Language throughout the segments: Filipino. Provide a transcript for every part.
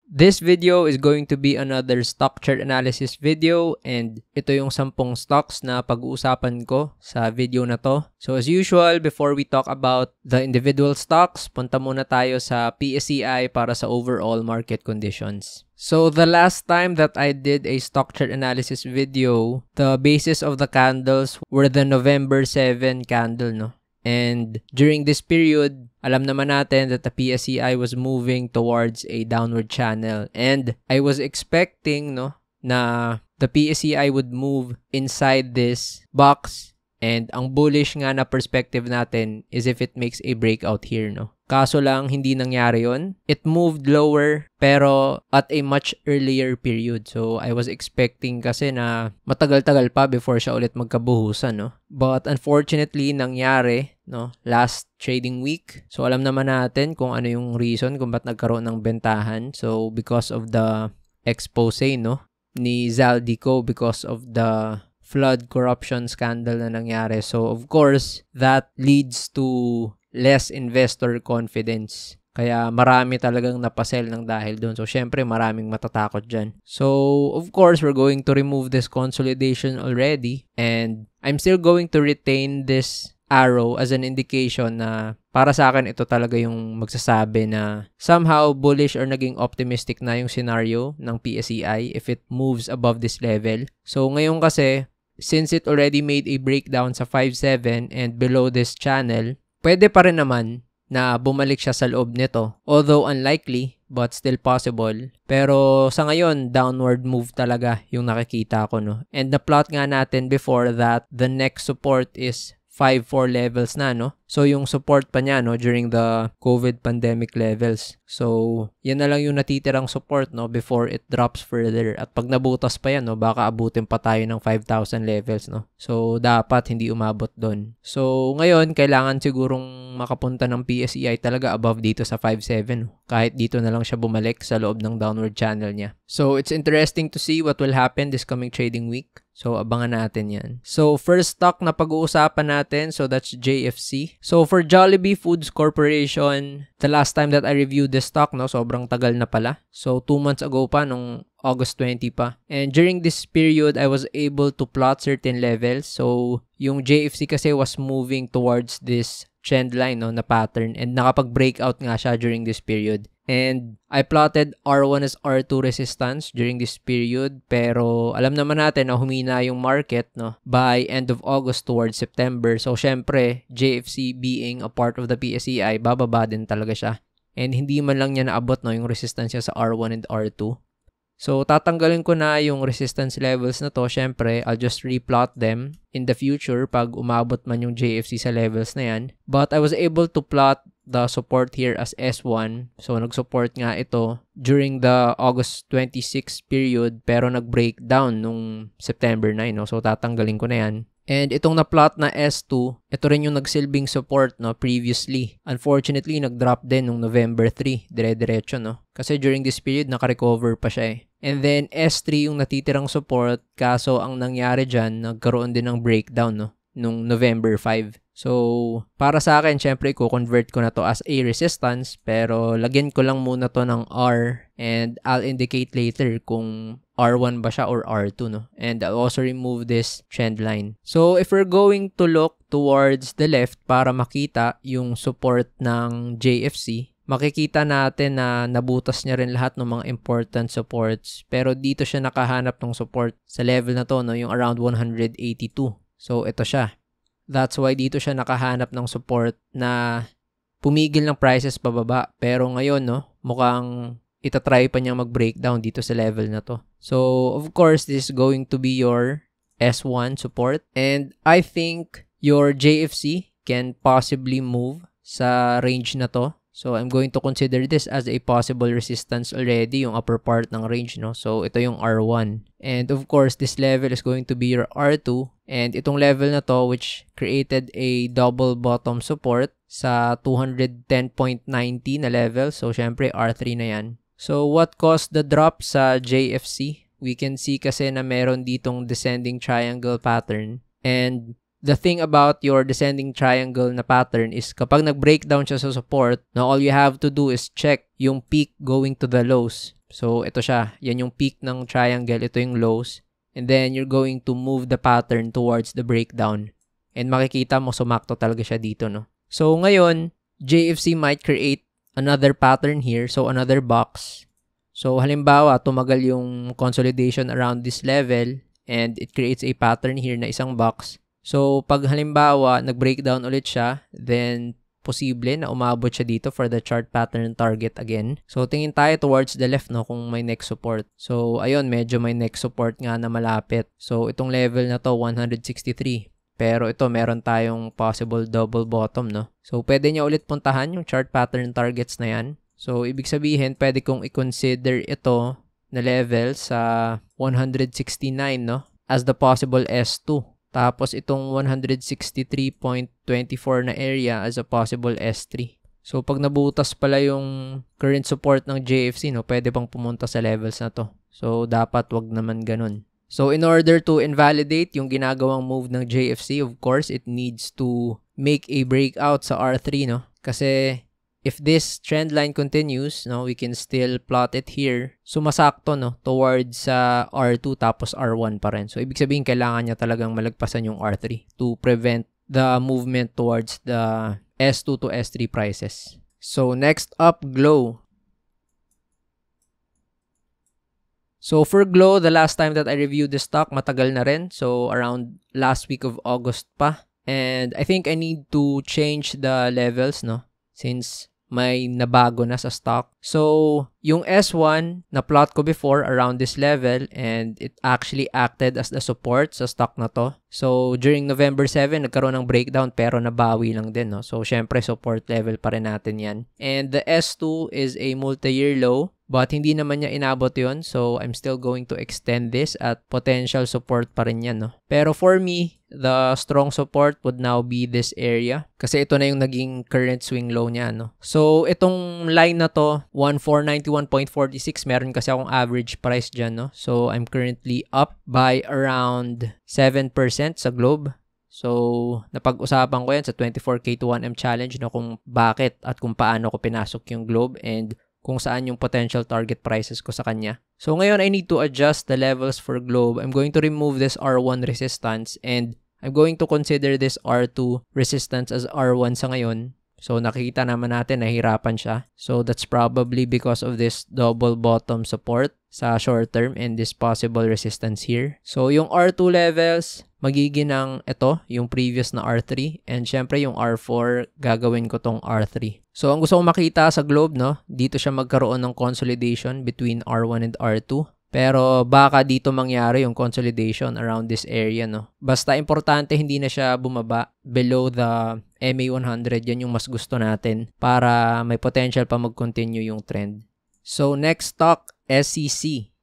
This video is going to be another stock chart analysis video and ito yung 10 stocks na pag-uusapan ko sa video na to. So as usual, before we talk about the individual stocks, punta muna tayo sa PSEI para sa overall market conditions. So the last time that I did a stock chart analysis video, the basis of the candles were the November 7 candle, no? And during this period, alam naman natin that the PSEI was moving towards a downward channel. And I was expecting, na the PSEI would move inside this box. And ang bullish nga na perspective natin is if it makes a breakout here, no? Kaso lang, hindi nangyari yon. It moved lower, pero at a much earlier period. So, I was expecting kasi na matagal-tagal pa before siya ulit magkabuhusan, no? But unfortunately, nangyari, no? Last trading week. So, alam naman natin kung ano yung reason kung ba't nagkaroon ng bentahan. So, because of the expose, no? Ni Zaldico, because of the flood corruption scandal na nangyari. So, of course, that leads to less investor confidence. Kaya marami talagang napasell ng dahil doon. So, syempre, maraming matatakot dyan. So, of course, we're going to remove this consolidation already. And I'm still going to retain this arrow as an indication na para sa akin, ito talaga yung magsasabi na somehow bullish or naging optimistic na yung scenario ng PSEI if it moves above this level. So, ngayon kasi, since it already made a breakdown sa 5.7 and below this channel, pwede pa rin naman na bumalik siya sa loob nito. Although unlikely, but still possible. Pero sa ngayon, downward move talaga yung nakikita ko, no? And na-plot nga natin before that the next support is 5-4 levels na, no? So, yung support pa niya, no, during the COVID pandemic levels. So, yan na lang yung natitirang support, no, before it drops further. At pag nabutas pa yan, no, baka abutin pa tayo ng 5,000 levels, no? So, dapat hindi umabot doon. So, ngayon, kailangan sigurong makapunta ng PSEI talaga above dito sa 5.7. Kahit dito na lang siya bumalik sa loob ng downward channel niya. So, it's interesting to see what will happen this coming trading week. So, abangan natin yan. So, first stock na pag-uusapan natin, so that's JFC. So, for Jollibee Foods Corporation, the last time that I reviewed this stock, no, sobrang tagal na pala. So, 2 months ago pa, nung August 20 pa. And during this period, I was able to plot certain levels. So, yung JFC kasi was moving towards this trend line, no, na pattern. And nakapag-breakout nga siya during this period. And I plotted R1 as R2 resistance during this period. Pero alam naman natin na humina yung market, no, by end of August towards September. So, syempre, JFC being a part of the PSEI, bababa din talaga siya. And hindi man lang niya naabot, no, yung resistance niya sa R1 and R2. So, tatanggalin ko na yung resistance levels na to. Syempre, I'll just replot them in the future pag umabot man yung JFC sa levels na yan. But I was able to plot the support here as S1. So, nag-support nga ito during the August 26 period pero nag-breakdown nung September 9. No? So, tatanggalin ko na yan. And itong na-plot na S2, ito rin yung nagsilbing support, no, previously. Unfortunately, nag-drop din nung November 3, dire-diretso, no? Kasi during this period, naka-recover pa siya eh. And then S3 yung natitirang support, kaso ang nangyari dyan, nagkaroon din ng breakdown, no, nung November 5. So, para sa akin, syempre, i-convert ko na to as a resistance, pero lagyan ko lang muna to ng R and I'll indicate later kung R1 ba siya or R2, no? And I'll also remove this trend line. So, if we're going to look towards the left para makita yung support ng JFC, makikita natin na nabutas niya rin lahat ng mga important supports. Pero dito siya nakahanap ng support sa level na to, no? Yung around 182. So, ito siya. That's why dito siya nakahanap ng support na pumigil ng prices pababa. Pero ngayon, no, mukhang itatry pa niyang mag-breakdown dito sa level na to. So, of course, this is going to be your S1 support. And I think your JFC can possibly move sa range na to. So, I'm going to consider this as a possible resistance already, yung upper part ng range, no? So, ito yung R1. And of course, this level is going to be your R2. And itong level na to, which created a double bottom support sa 210.90 na level. So, syempre, R3 na yan. So, what caused the drop sa JFC? We can see kasi na meron ditong descending triangle pattern. And the thing about your descending triangle na pattern is kapag nag-breakdown siya sa support, now all you have to do is check yung peak going to the lows. So, ito siya. Yan yung peak ng triangle. Ito yung lows. And then, you're going to move the pattern towards the breakdown. And makikita mo, sumakto talaga siya dito, no? So, ngayon, JFC might create another pattern here. So, another box. So, halimbawa, tumagal yung consolidation around this level and it creates a pattern here na isang box. So, pag halimbawa, nag-breakdown ulit siya, then posible na umabot siya dito for the chart pattern target again. So, tingin tayo towards the left, no, kung may next support. So, ayun, medyo may next support nga na malapit. So, itong level na to, 163. Pero ito, meron tayong possible double bottom, no? So, pwede niya ulit puntahan yung chart pattern targets na yan. So, ibig sabihin, pwede kong i-consider ito na level sa 169, no? As the possible S2. Tapos, itong 163.24 na area as a possible S3. So, pag nabutas pala yung current support ng JFC, no? Pwede pang pumunta sa levels na to. So, dapat wag naman ganun. So, in order to invalidate yung ginagawang move ng JFC, of course, it needs to make a breakout sa R3, no? Kasi, if this trend line continues, no, we can still plot it here. Sumasakto, no, towards R2 tapos R1 pa rin. So, ibig sabihin, kailangan niya talagang malagpasan yung R3 to prevent the movement towards the S2 to S3 prices. So, next up, Glow. So, for Glow, the last time that I reviewed the stock, matagal na rin. So, around last week of August pa. And I think I need to change the levels, no? Since may nabago na sa stock. So, yung S1, na-plot ko before around this level and it actually acted as the support sa stock na to. So, during November 7, nagkaroon ng breakdown pero nabawi lang din, no? So, syempre, support level pa rin natin yan. And the S2 is a multi-year low. But hindi naman niya inabot yun. So, I'm still going to extend this at potential support pa rin yan, no? Pero for me, the strong support would now be this area. Kasi ito na yung naging current swing low niya, no? So, itong line na to, 1491.46, meron kasi akong average price dyan, no? So, I'm currently up by around 7% sa Globe. So, napag-usapan ko yan sa 24K to 1M challenge, no? Kung bakit at kung paano ko pinasok yung Globe and kung saan yung potential target prices ko sa kanya. So, ngayon, I need to adjust the levels for Globe. I'm going to remove this R1 resistance and I'm going to consider this R2 resistance as R1 sa ngayon. So, nakikita naman natin, nahirapan siya. So, that's probably because of this double bottom support sa short term and this possible resistance here. So, yung R2 levels, magiging ng ito, yung previous na R3. And syempre, yung R4, gagawin ko tong R3. So, ang gusto kong makita sa Globe, no, dito siya magkaroon ng consolidation between R1 and R2. Pero baka dito mangyari yung consolidation around this area, no. Basta importante hindi na siya bumaba below the MA100. Yan yung mas gusto natin para may potential pa mag-continue yung trend. So, next stock, SCC.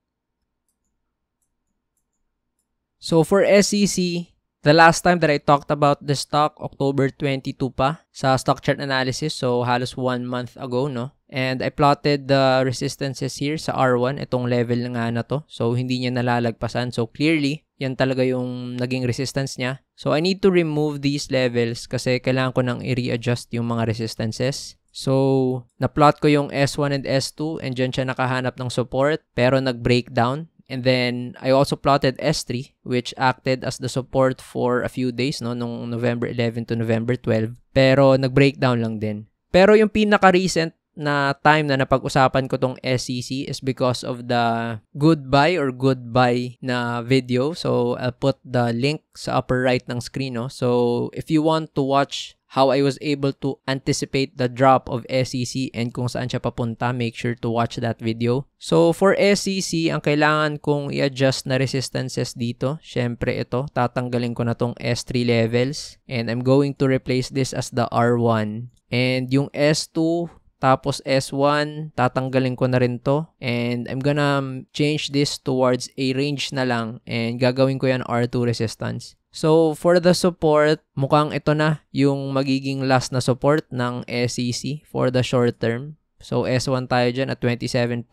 So, for SCC, the last time that I talked about the stock, October 22 pa, sa stock chart analysis. So, halos 1 month ago, no? And I plotted the resistances here sa R1, itong level nga na to. So, hindi niya nalalagpasan. So, clearly, yan talaga yung naging resistance niya. So, I need to remove these levels kasi kailangan ko nang i-readjust yung mga resistances. So, na-plot ko yung S1 and S2 and dyan siya nakahanap ng support pero nag-breakdown. And then, I also plotted S3, which acted as the support for a few days, no, nung November 11 to November 12. Pero, nag-breakdown lang din. Pero, yung pinaka-recent na time na napag-usapan ko tong SCC is because of the goodbye or goodbye na video. So, I'll put the link sa upper right ng screen, no. So, if you want to watch how I was able to anticipate the drop of SCC and kung saan siya papunta, make sure to watch that video. So, for SCC, ang kailangan kong i-adjust na resistances dito, syempre ito, tatanggalin ko na tong S3 levels and I'm going to replace this as the R1. And yung S2, tapos S1, tatanggalin ko na rin to. And I'm gonna change this towards a range na lang and gagawin ko yan R2 resistance. So, for the support, mukhang ito na yung magiging last na support ng SCC for the short term. So, S1 tayo dyan at 27.25,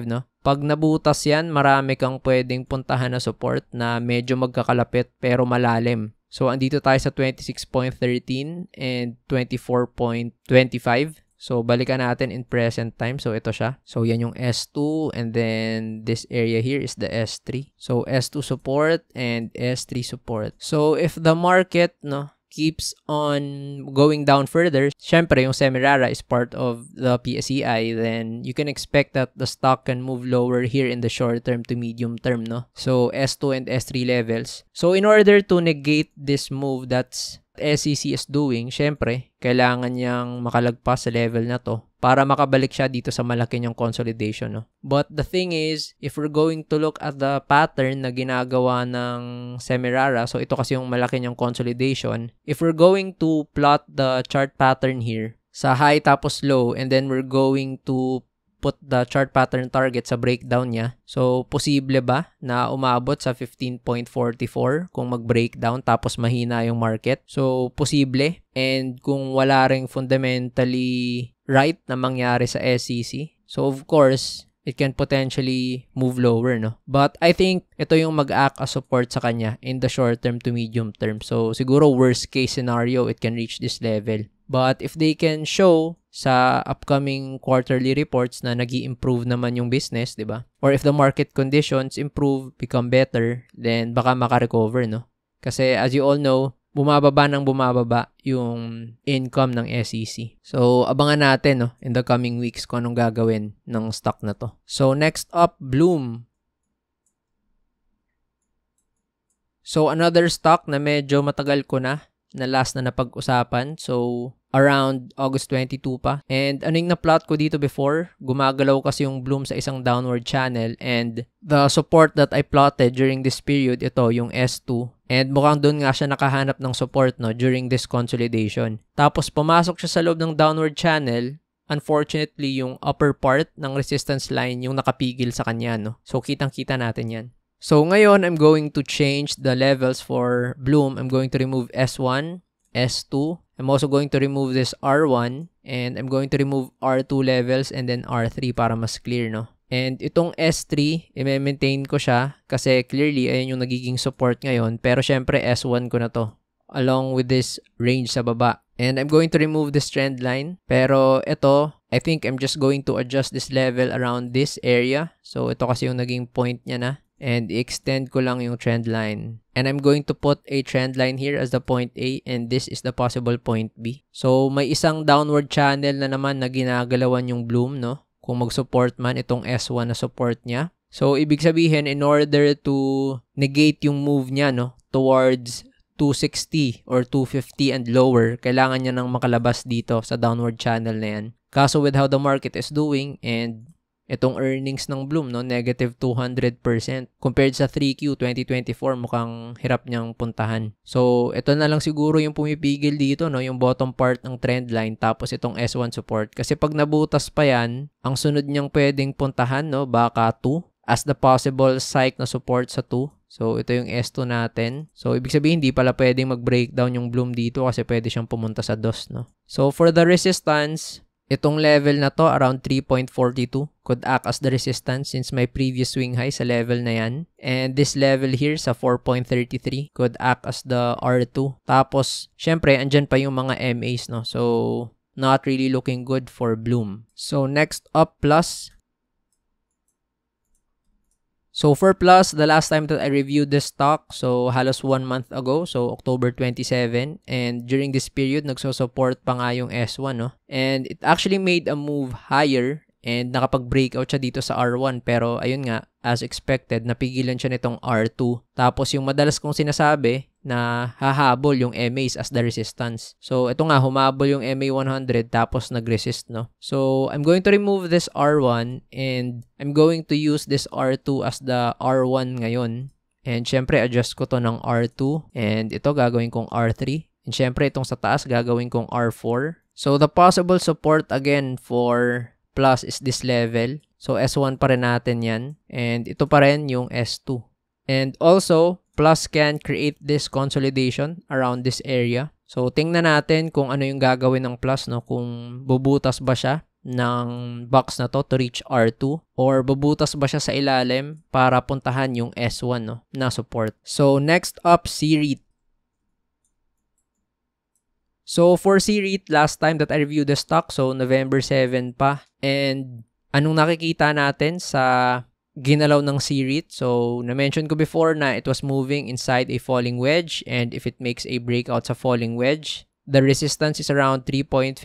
no? Pag nabutas yan, marami kang pwedeng puntahan na support na medyo magkakalapit pero malalim. So, andito tayo sa 26.13 and 24.25. So, balikan natin in present time. So, ito siya. So, yan yung S2 and then this area here is the S3. So, S2 support and S3 support. So, if the market, no, keeps on going down further, syempre yung Semirara is part of the PSEI, then you can expect that the stock can move lower here in the short term to medium term, no? So, S2 and S3 levels. So, in order to negate this move that's SEC is doing, syempre, kailangan niyang makalagpas sa level na to para makabalik siya dito sa malaki niyang consolidation, no? But the thing is, if we're going to look at the pattern na ginagawa ng Semirara, so ito kasi yung malaki niyang consolidation, if we're going to plot the chart pattern here, sa high tapos low, and then we're going to put the chart pattern target sa breakdown niya. So, posible ba na umabot sa 15.44 kung mag-breakdown tapos mahina yung market? So, posible. And kung wala ring fundamentally right na mangyari sa SEC, so of course, it can potentially move lower, no? But I think ito yung mag-act as support sa kanya in the short term to medium term. So, siguro worst case scenario, it can reach this level. But if they can show sa upcoming quarterly reports na nag-i-improve naman yung business, di ba? Or if the market conditions improve, become better, then baka maka-recover, no? Kasi as you all know, bumababa yung income ng SEC. So, abangan natin, no, in the coming weeks kung anong gagawin ng stock na to. So, next up, Bloom. So, another stock na medyo matagal ko na last na napag-usapan. So, around August 22 pa. And ano yung na-plot ko dito before? Gumagalaw kasi yung Bloom sa isang downward channel. And the support that I plotted during this period, ito, yung S2. And mukhang doon nga siya nakahanap ng support, no, during this consolidation. Tapos, pumasok siya sa loob ng downward channel. Unfortunately, yung upper part ng resistance line yung nakapigil sa kanya, no? So, kitang-kita natin yan. So, ngayon, I'm going to change the levels for Bloom. I'm going to remove S1, S2. I'm also going to remove this R1. And I'm going to remove R2 levels and then R3 para mas clear, no? And itong S3, i-maintain ko siya kasi clearly, ayan yung nagiging support ngayon. Pero syempre, S1 ko na to along with this range sa baba. And I'm going to remove this trend line. Pero ito, I think I'm just going to adjust this level around this area. So, ito kasi yung naging point niya na. And i-extend ko lang yung trend line. And I'm going to put a trend line here as the point A and this is the possible point B. So, may isang downward channel na naman na ginagalawan yung Bloom, no? Kung mag-support man itong S1 na support niya. So, ibig sabihin, in order to negate yung move niya, no, towards 260 or 250 and lower, kailangan niya nang makalabas dito sa downward channel na yan. Kaso with how the market is doing and itong earnings ng Bloom, no, negative 200%. Compared sa 3Q 2024, mukhang hirap niyang puntahan. So, ito na lang siguro yung pumipigil dito, no, yung bottom part ng trend line, tapos itong S1 support. Kasi pag nabutas pa yan, ang sunod niyang pwedeng puntahan, no, baka 2 as the possible psych na support sa 2. So, ito yung S2 natin. So, ibig sabihin, hindi pala pwedeng mag-breakdown yung Bloom dito kasi pwede siyang pumunta sa DOS, no. So, for the resistance, itong level na to, around 3.42, could act as the resistance since my previous swing high sa level na yan. And this level here sa 4.33 could act as the R2. Tapos, syempre, andyan pa yung mga MAs, no? So, not really looking good for Bloom. So, next up, Plus. So, for Plus, the last time that I reviewed this stock, so halos 1 month ago, so October 27, and during this period, nagsusupport pa nga yung S1, no? And it actually made a move higher and nakapag-breakout siya dito sa R1, pero ayun nga, as expected, napigilan siya nitong R2. Tapos yung madalas kong sinasabi na hahabol yung MAs as the resistance. So, ito nga, humabol yung MA 100 tapos nag-resist, no? So, I'm going to remove this R1 and I'm going to use this R2 as the R1 ngayon. And syempre, adjust ko to ng R2 and ito gagawin kong R3. And syempre, itong sa taas gagawin kong R4. So, the possible support again for Plus is this level. So, S1 pa rin natin yan. And ito pa rin yung S2. And also, Plus can create this consolidation around this area. So, tingnan natin kung ano yung gagawin ng Plus, no? Kung bubutas ba siya ng box na to reach R2 or bubutas ba siya sa ilalim para puntahan yung S1, no, na support. So, next up, CREIT. So for C-REIT, last time that I reviewed the stock, so November 7 pa. And anong nakikita natin sa ginalaw ng C-REIT? So na-mention ko before na it was moving inside a falling wedge, and if it makes a breakout sa falling wedge, the resistance is around 3.53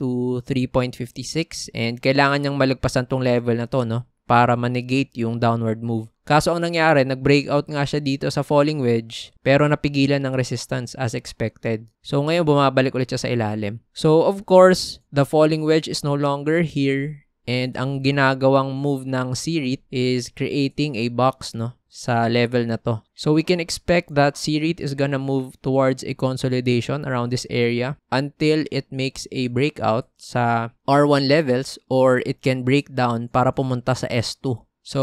to 3.56, and kailangan niyang malagpasan tong level na to, no, para ma-negate yung downward move. Kaso ang nangyari, nag-breakout nga siya dito sa falling wedge, pero napigilan ng resistance as expected. So ngayon bumabalik ulit siya sa ilalim. So of course, the falling wedge is no longer here, and ang ginagawang move ng C-REIT is creating a box, no, sa level na to. So we can expect that C-REIT is gonna move towards a consolidation around this area until it makes a breakout sa R1 levels, or it can break down para pumunta sa S2. So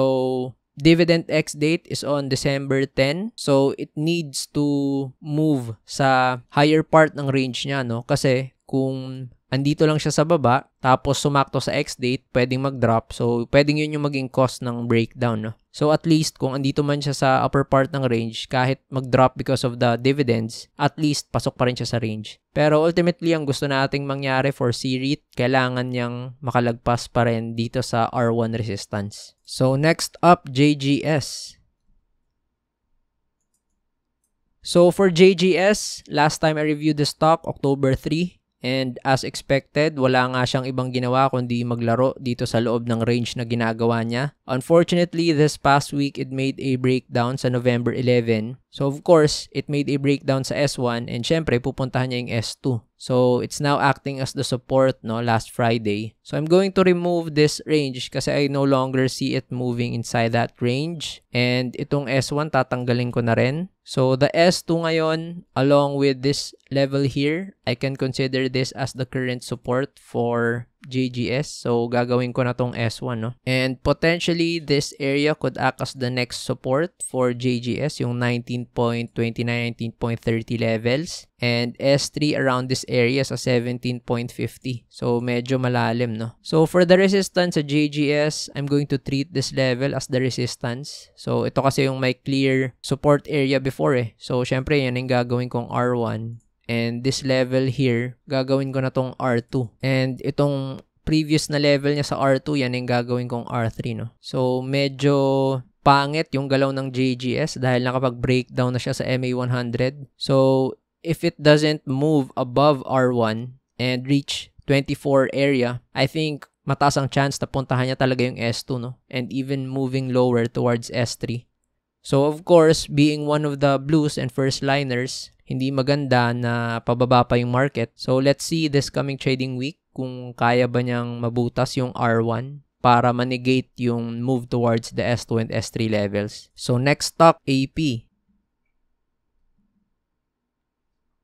dividend X date is on December 10. So it needs to move sa higher part ng range niya, no? Kasi kung andito lang siya sa baba, tapos sumakto sa X-date, pwedeng mag-drop. So, pwedeng yun yung maging cause ng breakdown, no? So, at least, kung andito man siya sa upper part ng range, kahit mag-drop because of the dividends, at least, pasok pa rin siya sa range. Pero, ultimately, ang gusto nating mangyari for C-REIT, kailangan niyang makalagpas pa rin dito sa R1 resistance. So, next up, JGS. So, for JGS, last time I reviewed the stock, October 3. And as expected, wala nga siyang ibang ginawa kundi maglaro dito sa loob ng range na ginagawa niya. Unfortunately, this past week, it made a breakdown sa November 11. So, of course, it made a breakdown sa S1, and syempre, pupuntahan niya yung S2. So, it's now acting as the support, no, last Friday. So, I'm going to remove this range kasi I no longer see it moving inside that range. And itong S1, tatanggalin ko na rin. So, the S2 ngayon, along with this level here, I can consider this as the current support for JGS. So, gagawin ko na tong S1, no? And potentially, this area could act as the next support for JGS, yung 19.29, 19.30 levels. And S3 around this area sa 17.50. So, medyo malalim, no? So, for the resistance sa JGS, I'm going to treat this level as the resistance. So, ito kasi yung may clear support area before eh. So, syempre, yan yung gagawin kong R1. And this level here, gagawin ko na tong R2. And itong previous na level niya sa R2, yan yung gagawin kong R3, no? So, medyo pangit yung galaw ng JGS dahil nakapag-breakdown na siya sa MA100. So, if it doesn't move above R1 and reach 24 area, I think mataas ang chance na puntahan niya talaga yung S2, no? And even moving lower towards S3. So, of course, being one of the blues and first liners, hindi maganda na pababa pa yung market. So, let's see this coming trading week kung kaya ba niyang mabutas yung R1 para manegate yung move towards the S2 and S3 levels. So, next stock, AP.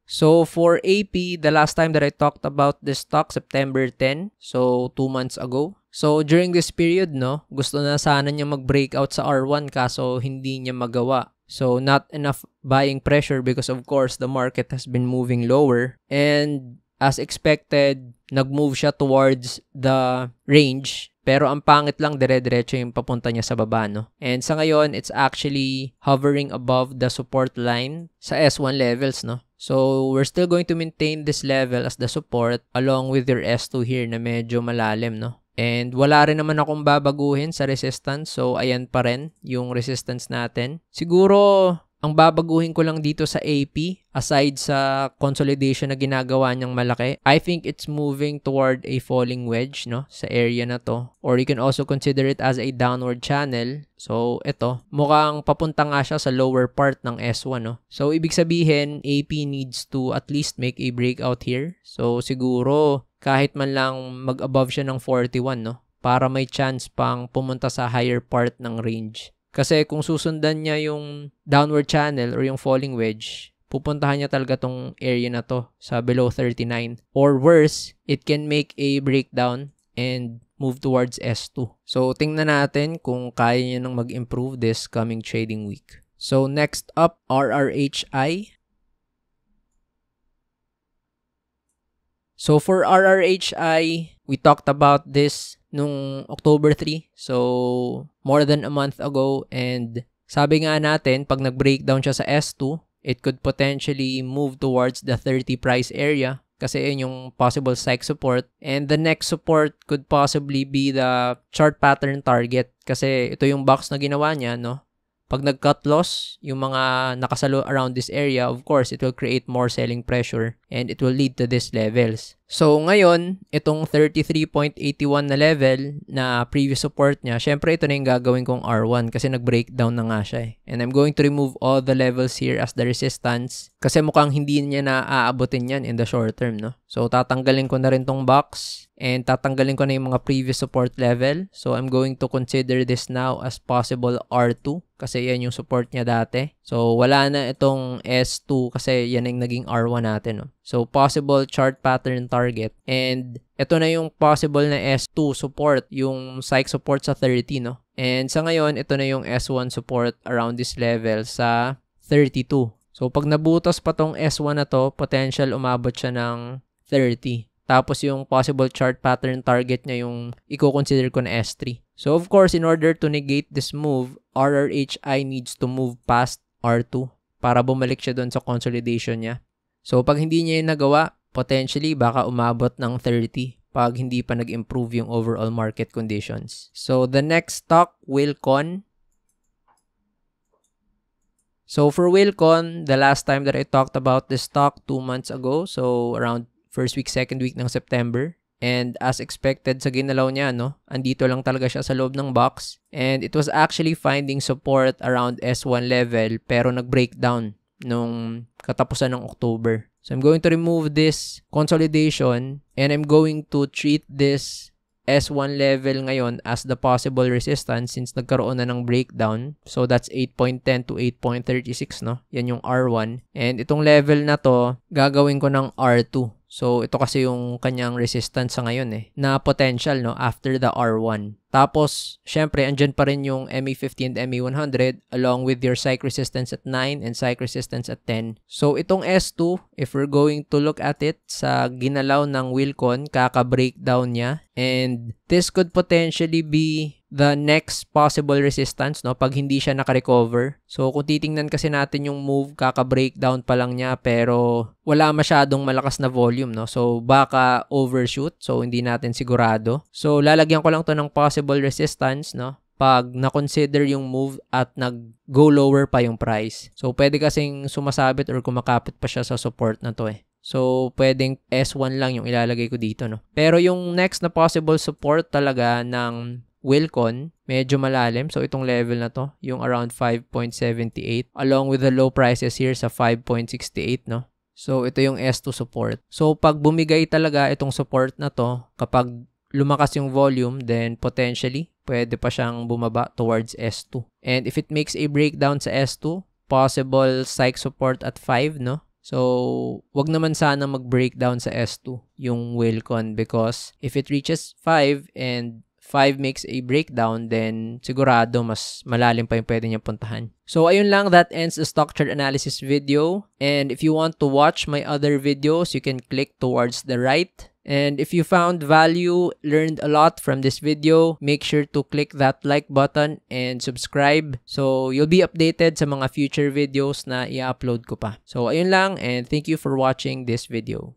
So, for AP, the last time that I talked about this stock, September 10, so 2 months ago. So, during this period, no, gusto na sana niya mag-breakout sa R1 kaso hindi niya magawa. So, not enough buying pressure because of course, the market has been moving lower. And as expected, nag-move siya towards the range. Pero ang pangit lang, dire-diretso yung papunta niya sa baba, no? And sa ngayon, it's actually hovering above the support line sa S1 levels, no? So, we're still going to maintain this level as the support along with your S2 here na medyo malalim, no? And wala rin naman akong babaguhin sa resistance. So, ayan pa rin yung resistance natin. Siguro, ang babaguhin ko lang dito sa AP, aside sa consolidation na ginagawa niyang malaki, I think it's moving toward a falling wedge, no? Sa area na to. Or you can also consider it as a downward channel. So, ito, mukhang papunta nga siya sa lower part ng S1, no? So, ibig sabihin, AP needs to at least make a breakout here. So, siguro, kahit man lang mag-above siya ng 41, no? Para may chance pang pumunta sa higher part ng range. Kasi kung susundan niya yung downward channel or yung falling wedge, pupuntahan niya talaga tong area na to sa below 39. Or worse, it can make a breakdown and move towards S2. So, tingnan natin kung kaya niya nang mag-improve this coming trading week. So, next up, RRHI. So, for RRHI, we talked about this nung October 3. So, more than a month ago. And sabi nga natin, pag nag-breakdown siya sa S2, it could potentially move towards the 30 price area kasi yun yung possible psych support. And the next support could possibly be the chart pattern target kasi ito yung box na ginawa niya, no? Pag nag-cut loss, yung mga nakasalo around this area, of course, it will create more selling pressure and it will lead to these levels. So, ngayon, itong 33.81 na level na previous support niya, syempre ito na yung gagawin kong R1 kasi nag-breakdown na nga siya eh. And I'm going to remove all the levels here as the resistance kasi mukhang hindi niya na aabutin yan in the short term, no? So, tatanggalin ko na rin tong box and tatanggalin ko na yung mga previous support level. So, I'm going to consider this now as possible R2 kasi yan yung support niya dati. So, wala na itong S2 kasi yan yung naging R1 natin, no? So, possible chart pattern target. And ito na yung possible na S2 support, yung psych support sa 30, no? And sa ngayon, ito na yung S1 support around this level sa 32. So, pag nabutas pa tong S1 na to, potential umabot siya ng 30. Tapos yung possible chart pattern target niya yung i-consider ko na S3. So, of course, in order to negate this move, RRHI needs to move past R2 para bumalik siya doon sa consolidation niya. So, pag hindi niya yung nagawa, potentially baka umabot ng 30 pag hindi pa nag-improve yung overall market conditions. So, the next stock, Wilcon. So, for Wilcon, the last time that I talked about this stock 2 months ago, so around first week, second week ng September. And as expected sa ginalaw niya, no, andito lang talaga siya sa loob ng box. And it was actually finding support around S1 level pero nag-breakdown nung katapusan ng October. So I'm going to remove this consolidation and I'm going to treat this S1 level ngayon as the possible resistance since nagkaroon na ng breakdown. So that's 8.10 to 8.36, no? Yan yung R1. And itong level na to, gagawin ko ng R2. So, ito kasi yung kanyang resistance sa ngayon eh, na potential, no, after the R1. Tapos, syempre, andyan pa rin yung MA50 and MA100 along with your psych resistance at 9 and psych resistance at 10. So, itong S2, if we're going to look at it sa ginalaw ng Wilcon, kaka-breakdown niya. And this could potentially be the next possible resistance, no, pag hindi siya naka-recover. So, kung titingnan kasi natin yung move, kaka-breakdown pa lang niya pero wala masyadong malakas na volume, no. So, baka overshoot. So, hindi natin sigurado. So, lalagyan ko lang to ng possible resistance, no, pag na-consider yung move at nag-go lower pa yung price. So, pwede kasing sumasabit or kumakapit pa siya sa support na to eh. So, pwedeng S1 lang yung ilalagay ko dito, no. Pero yung next na possible support talaga ng Wilcon, medyo malalim. So, itong level na to, yung around 5.78 along with the low prices here sa 5.68, no? So, ito yung S2 support. So, pag bumigay talaga itong support na to, kapag lumakas yung volume, then potentially, pwede pa siyang bumaba towards S2. And if it makes a breakdown sa S2, possible psych support at 5, no? So, wag naman sana mag-breakdown sa S2 yung Wilcon because if it reaches 5 and 5 makes a breakdown, then sigurado mas malalim pa yung pwede niyang puntahan. So, ayun lang. That ends the stock chart analysis video. And if you want to watch my other videos, you can click towards the right. And if you found value, learned a lot from this video, make sure to click that like button and subscribe. So, you'll be updated sa mga future videos na i-upload ko pa. So, ayun lang and thank you for watching this video.